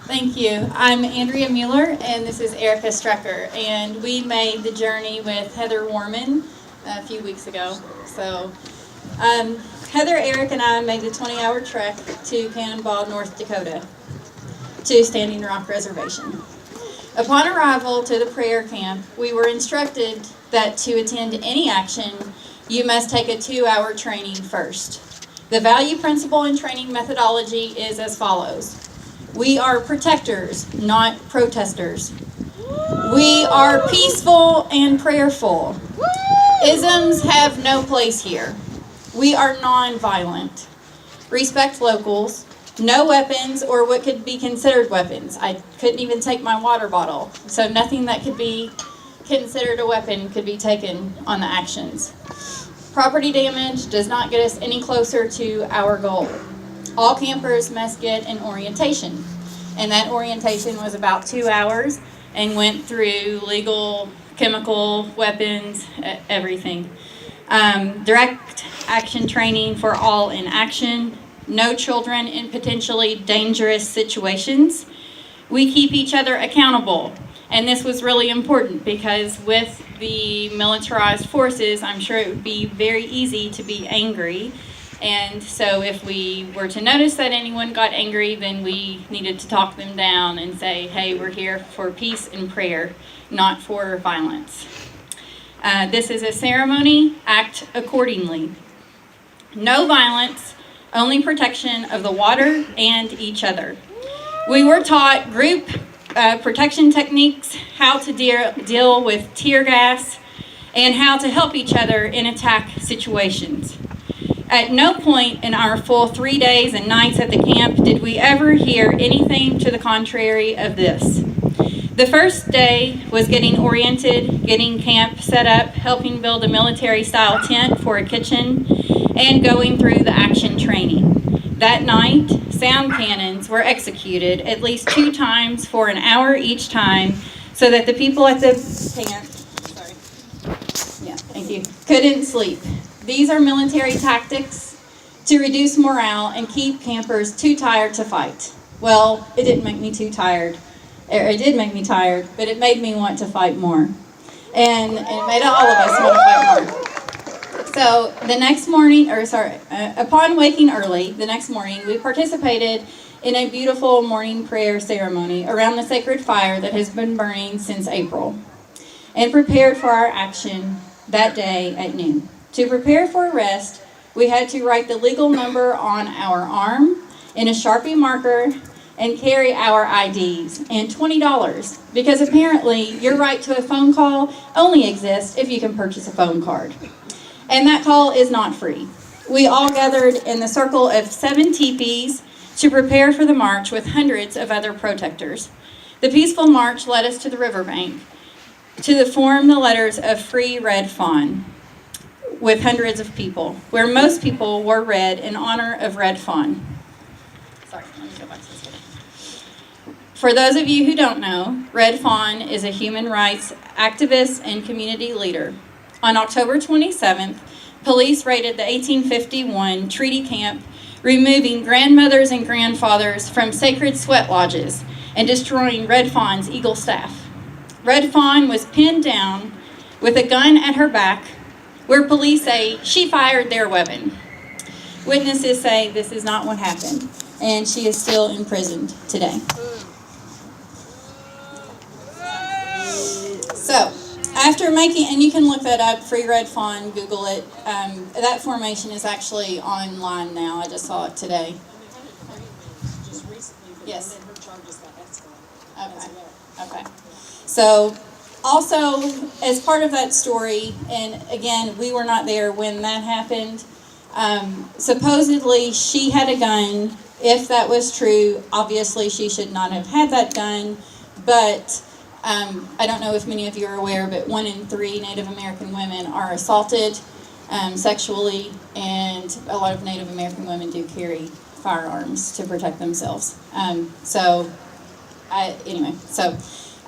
Thank you. I'm Andrea Mueller, and this is Erica Strecker, and we made the journey with Heather Warman a few weeks ago. So, Heather, Eric, and I made the 20-hour trek to Cannonball, North Dakota, to Standing Rock Reservation. Upon arrival to the prayer camp, we were instructed that to attend any action, you must take a 2-hour training first. The value principle and training methodology is as follows. We are protectors, not protesters. We are peaceful and prayerful. Isms have no place here. We are nonviolent. Respect locals. No weapons or what could be considered weapons. I couldn't even take my water bottle. So nothing that could be considered a weapon could be taken on the actions. Property damage does not get us any closer to our goal. All campers must get an orientation, and that orientation was about 2 hours and went through legal, chemical, weapons, everything. Direct action training for all in action, no children in potentially dangerous situations. We keep each other accountable, and this was really important because with the militarized forces, I'm sure it would be very easy to be angry. And so if we were to notice that anyone got angry, then we needed to talk them down and say, hey, we're here for peace and prayer, not for violence. This is a ceremony, act accordingly. No violence, only protection of the water and each other. We were taught group protection techniques, how to deal with tear gas, and how to help each other in attack situations. At no point in our full 3 days and nights at the camp did we ever hear anything to the contrary of this. The first day was getting oriented, getting camp set up, helping build a military-style tent for a kitchen, and going through the action training. That night, sound cannons were executed at least 2 times for an hour each time so that the people at the camp couldn't sleep. These are military tactics to reduce morale and keep campers too tired to fight. Well, it didn't make me too tired. It did make me tired, but it made me want to fight more. And it made all of us want to fight more. So the next morning, upon waking early, the next morning, we participated in a beautiful morning prayer ceremony around the sacred fire that has been burning since April, and prepared for our action that day at noon. To prepare for arrest, we had to write the legal number on our arm in a Sharpie marker and carry our IDs and $20 because apparently your right to a phone call only exists if you can purchase a phone card. And that call is not free. We all gathered in the circle of 7 teepees to prepare for the march with hundreds of other protesters. The peaceful march led us to the riverbank to form the letters of Free Red Fawn with hundreds of people, where most people wore red in honor of Red Fawn. Sorry, let me go back to this one. For those of you who don't know, Red Fawn is a human rights activist and community leader. On October 27th, police raided the 1851 treaty camp, removing grandmothers and grandfathers from sacred sweat lodges and destroying Red Fawn's eagle staff. Red Fawn was pinned down with a gun at her back, where police say she fired their weapon. Witnesses say this is not what happened, and she is still imprisoned today. So, after making, and you can look that up, Free Red Fawn, Google it. That formation is actually online now. I just saw it today. Just recently, yes. Her charges got escalated. Okay. So, also, as part of that story, and again, we were not there when that happened, supposedly she had a gun. If that was true, obviously she should not have had that gun, but I don't know if many of you are aware, but 1 in 3 Native American women are assaulted sexually, and a lot of Native American women do carry firearms to protect themselves.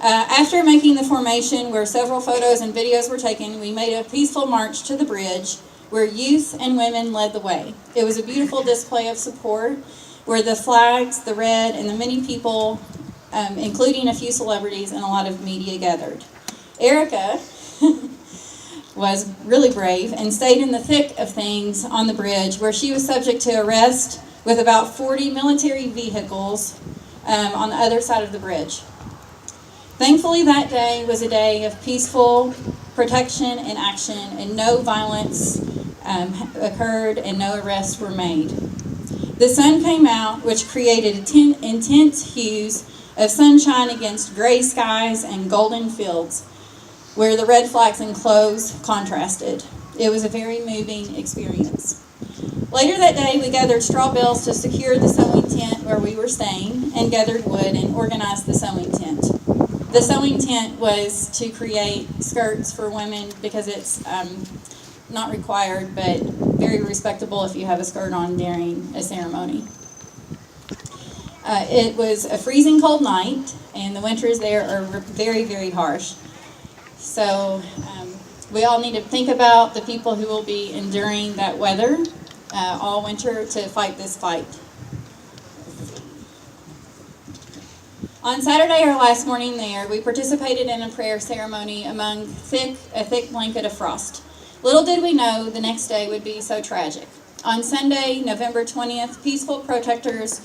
After making the formation, where several photos and videos were taken, we made a peaceful march to the bridge where youth and women led the way. It was a beautiful display of support where the flags, the red, and the many people, including a few celebrities and a lot of media, gathered. Erica was really brave and stayed in the thick of things on the bridge, where she was subject to arrest with about 40 military vehicles on the other side of the bridge. Thankfully, that day was a day of peaceful protection and action, and no violence occurred and no arrests were made. The sun came out, which created intense hues of sunshine against gray skies and golden fields, where the red flags and clothes contrasted. It was a very moving experience. Later that day, we gathered straw bales to secure the sewing tent where we were staying, and gathered wood and organized the sewing tent. The sewing tent was to create skirts for women because it's not required, but very respectable if you have a skirt on during a ceremony. It was a freezing cold night, and the winters there are very, very harsh. So we all need to think about the people who will be enduring that weather all winter to fight this fight. On Saturday, our last morning there, we participated in a prayer ceremony among a thick blanket of frost. Little did we know the next day would be so tragic. On Sunday, November 20th, peaceful protesters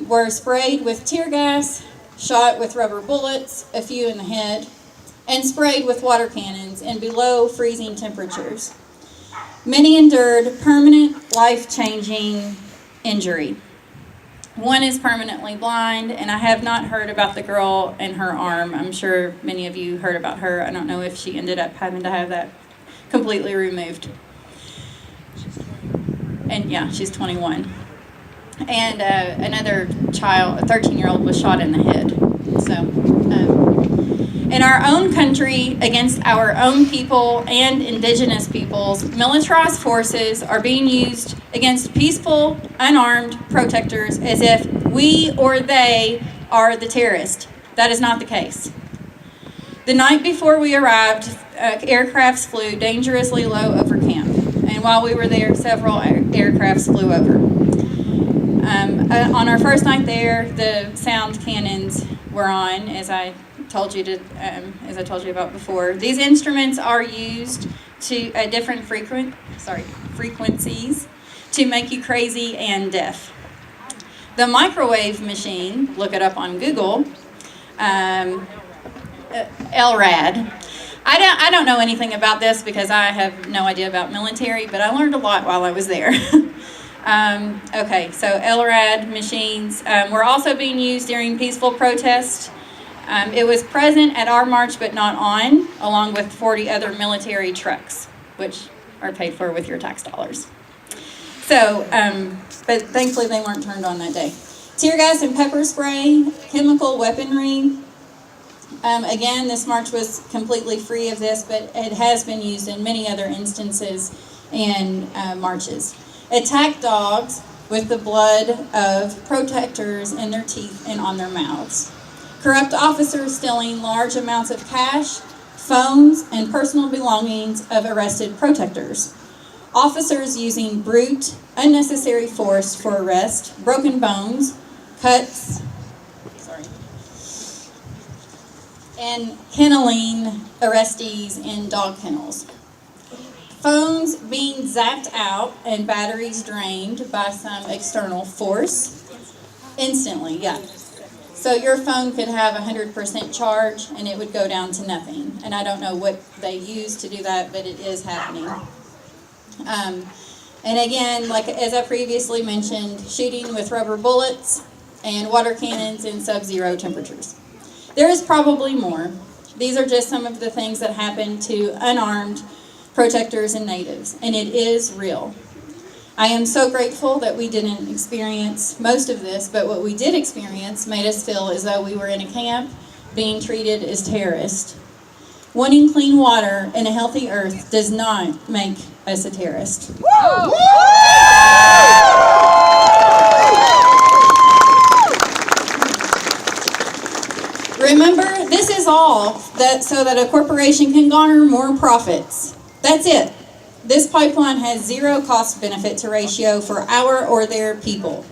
were sprayed with tear gas, shot with rubber bullets, a few in the head, and sprayed with water cannons in below freezing temperatures. Many endured permanent, life-changing injury. One is permanently blind, and I have not heard about the girl and her arm. I'm sure many of you heard about her. I don't know if she ended up having to have that completely removed. And yeah, she's 21. And another child, a 13-year-old, was shot in the head. In our own country, against our own people and indigenous peoples, militarized forces are being used against peaceful, unarmed protesters as if we or they are the terrorists. That is not the case. The night before we arrived, aircrafts flew dangerously low over camp. And while we were there, several aircrafts flew over. On our first night there, the sound cannons were on, as I told you about before. These instruments are used to different frequencies to make you crazy and deaf. The microwave machine, look it up on Google, LRAD. I don't know anything about this because I have no idea about military, but I learned a lot while I was there. Okay, so LRAD machines were also being used during peaceful protests. It was present at our march but not on, along with 40 other military trucks, which are paid for with your tax dollars. So, but thankfully they weren't turned on that day. Tear gas and pepper spray, chemical weaponry. Again, this march was completely free of this, but it has been used in many other instances and marches. Attack dogs with the blood of protesters in their teeth and on their mouths. Corrupt officers stealing large amounts of cash, phones, and personal belongings of arrested protesters. Officers using brute, unnecessary force for arrest, broken bones, cuts, and kenneling arrestees in dog kennels. Phones being zapped out and batteries drained by some external force instantly, yeah. So your phone could have 100% charge and it would go down to nothing. And I don't know what they use to do that, but it is happening. And again, like as I previously mentioned, shooting with rubber bullets and water cannons in sub-zero temperatures. There is probably more. These are just some of the things that happen to unarmed protesters and natives, and it is real. I am so grateful that we didn't experience most of this, but what we did experience made us feel as though we were in a camp being treated as terrorists. Wanting clean water and a healthy earth does not make us a terrorist. Woo! Remember, this is all so that a corporation can garner more profits. That's it. This pipeline has zero cost-benefit to ratio for our or their people.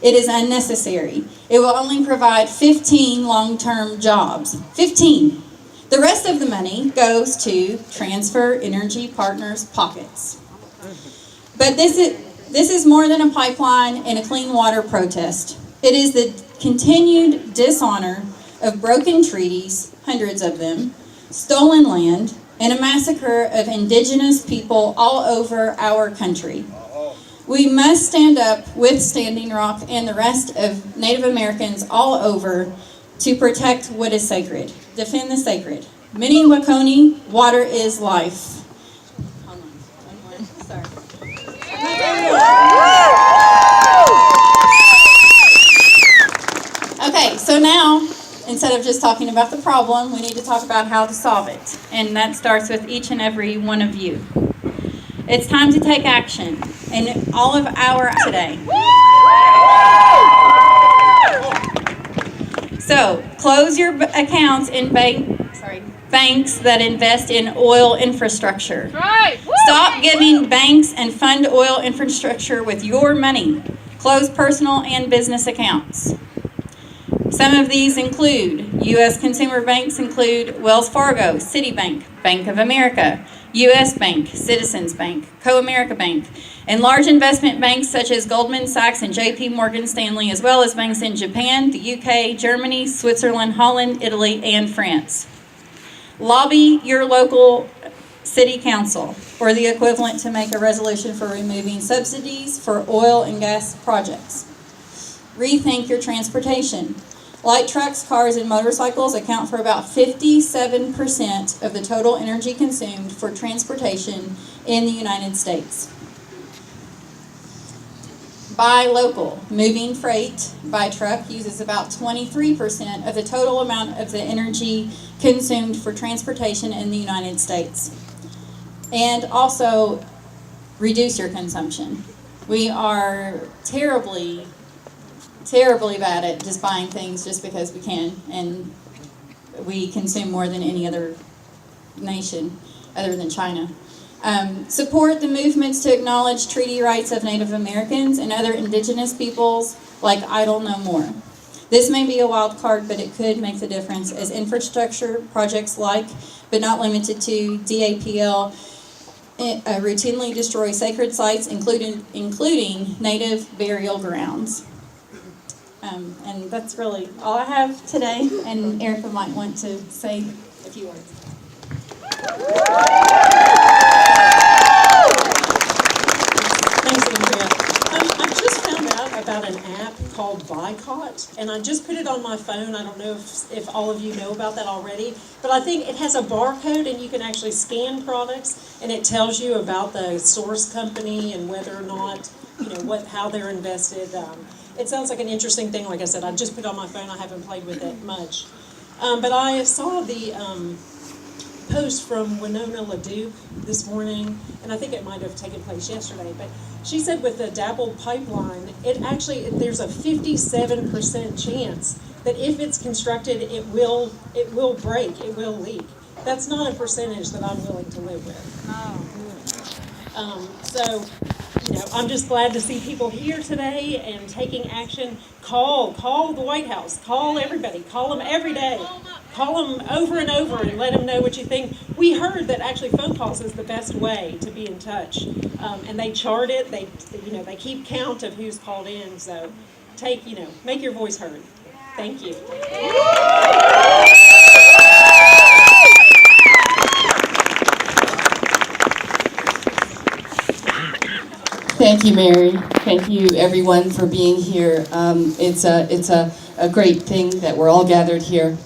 It is unnecessary. It will only provide 15 long-term jobs. 15. The rest of the money goes to transfer energy partners' pockets. But this is more than a pipeline and a clean water protest. It is the continued dishonor of broken treaties, hundreds of them, stolen land, and a massacre of indigenous people all over our country. We must stand up with Standing Rock and the rest of Native Americans all over to protect what is sacred. Defend the sacred. Mini Wakoni, water is life. Hold on. One more. Sorry. Okay, so now, instead of just talking about the problem, we need to talk about how to solve it. And that starts with each and every one of you. It's time to take action in all of our today. So, close your accounts in banks that invest in oil infrastructure. Right. Stop giving banks and fund oil infrastructure with your money. Close personal and business accounts. Some of these include U.S. consumer banks include Wells Fargo, Citibank, Bank of America, U.S. Bank, Citizens Bank, Co-America Bank, and large investment banks such as Goldman Sachs and J.P. Morgan Stanley, as well as banks in Japan, the U.K., Germany, Switzerland, Holland, Italy, and France. Lobby your local city council or the equivalent to make a resolution for removing subsidies for oil and gas projects. Rethink your transportation. Light trucks, cars, and motorcycles account for about 57% of the total energy consumed for transportation in the United States. Buy local. Moving freight by truck uses about 23% of the total amount of the energy consumed for transportation in the United States. And also, reduce your consumption. We are terribly bad at just buying things just because we can, and we consume more than any other nation other than China. Support the movements to acknowledge treaty rights of Native Americans and other indigenous peoples like Idle No More. This may be a wild card, but it could make the difference as infrastructure projects like, but not limited to, DAPL routinely destroy sacred sites, including native burial grounds. And that's really all I have today, and Erica might want to say a few words. Thanks, Andrea. I just found out about an app called Boycott, and I just put it on my phone. I don't know if all of you know about that already, but I think it has a barcode, and you can actually scan products, and it tells you about the source company and whether or not, how they're invested. It sounds like an interesting thing. Like I said, I just put it on my phone. I haven't played with it much. But I saw the post from Winona LaDuke this morning, and I think it might have taken place yesterday. But she said with the DAPL pipeline, there's a 57% chance that if it's constructed, it will break, it will leak. That's not a percentage that I'm willing to live with. So, I'm just glad to see people here today and taking action. Call the White House. Call everybody. Call them every day. Call them over and over and let them know what you think. We heard that actually phone calls is the best way to be in touch, and they chart it. They keep count of who's called in. So, make your voice heard. Thank you. Thank you, Mary. Thank you, everyone, for being here. It's a great thing that we're all gathered here.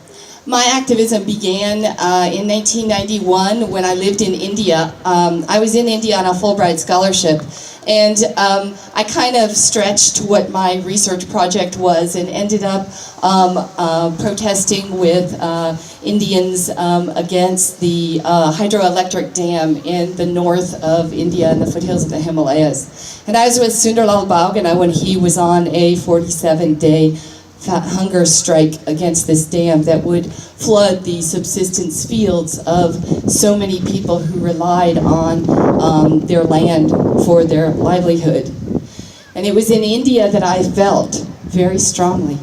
My activism began in 1991 when I lived in India. I was in India on a Fulbright scholarship, and I kind of stretched what my research project was and ended up protesting with Indians against the hydroelectric dam in the north of India in the foothills of the Himalayas. And I was with Sundarlal Bhagana when he was on a 47-day hunger strike against this dam that would flood the subsistence fields of so many people who relied on their land for their livelihood. And it was in India that I felt very strongly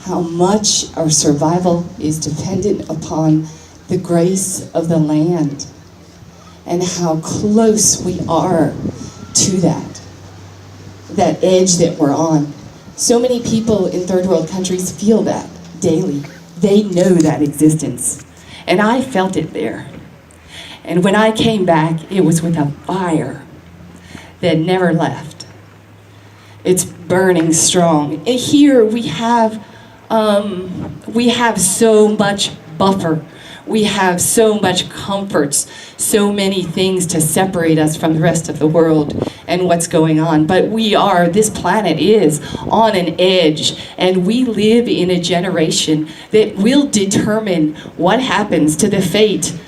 how much our survival is dependent upon the grace of the land and how close we are to that edge that we're on. So many people in third world countries feel that daily. They know that existence. And I felt it there. And when I came back, it was with a fire that never left. It's burning strong. And here we have so much buffer. We have so much comforts, so many things to separate us from the rest of the world and what's going on. But this planet is on an edge, and we live in a generation that will determine what happens to the fate,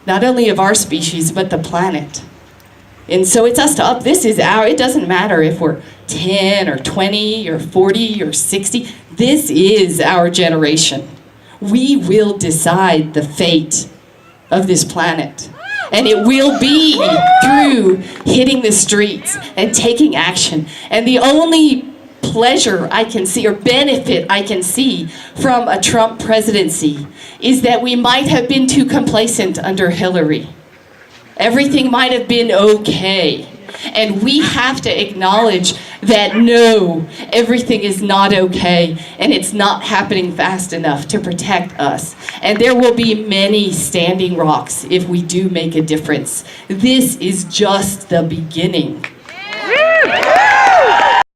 not only of our species, but the planet. And so it's us to up. It doesn't matter if we're 10 or 20 or 40 or 60. This is our generation. We will decide the fate of this planet. And it will be through hitting the streets and taking action. And the only pleasure I can see, or benefit I can see from a Trump presidency, is that we might have been too complacent under Hillary. Everything might have been okay. And we have to acknowledge that no, everything is not okay, and it's not happening fast enough to protect us. And there will be many standing rocks if we do make a difference. This is just the beginning.